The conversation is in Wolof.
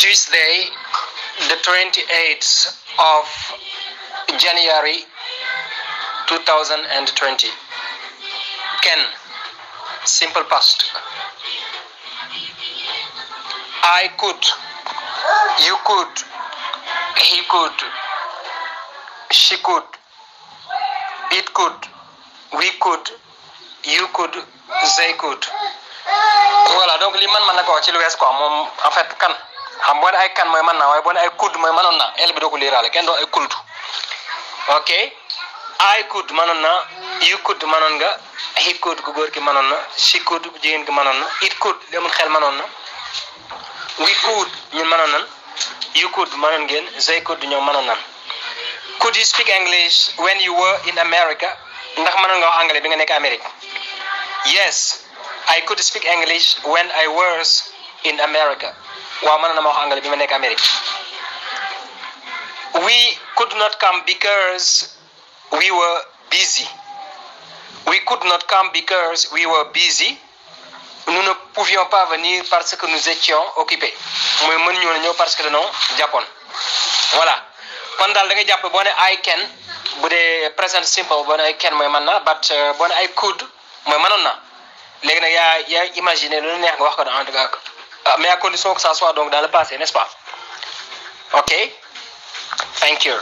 Tuesday, the 28th of January 2020. Can, simple past. I could, you could, he could, she could, it could, we could, you could, they could. Voilà, donc li man na ko ci lu wess quoi mom en fait kan xam bo ay kan moy man na way bo ay could moy manon na el bi do ko lirale ken do ay could. Okay? I could manon na, you could manon nga, he could ku gor ki manon na, she could ku jigen ki manon na, it could lemul xel manon na. We could ñun manon nan, you could manon ngeen, they could ñom manon nan. Could you speak English when you were in America? Ndax manon nga anglais bi nga nek Amerique? Yes, I could speak English when I was in America. Waaw manon na ma wax anglais bi ma nek Amerique. We could not come because we were busy. We could not come because we were busy. Nous ne pouvions pas venir parce que nous étions occupés. Moy mën ñu ñëw parce que dañoo japon. Voilà. Kon dal da nga japp bo ne I can bu dé present simple bo ne I can moy man na but bo ne I could moy manon na. Légui nak ya imaginer lu neex nga wax ko en tout cas. Mais à condition que ça soit donc dans le passé, n'est-ce pas? OK? Thank you.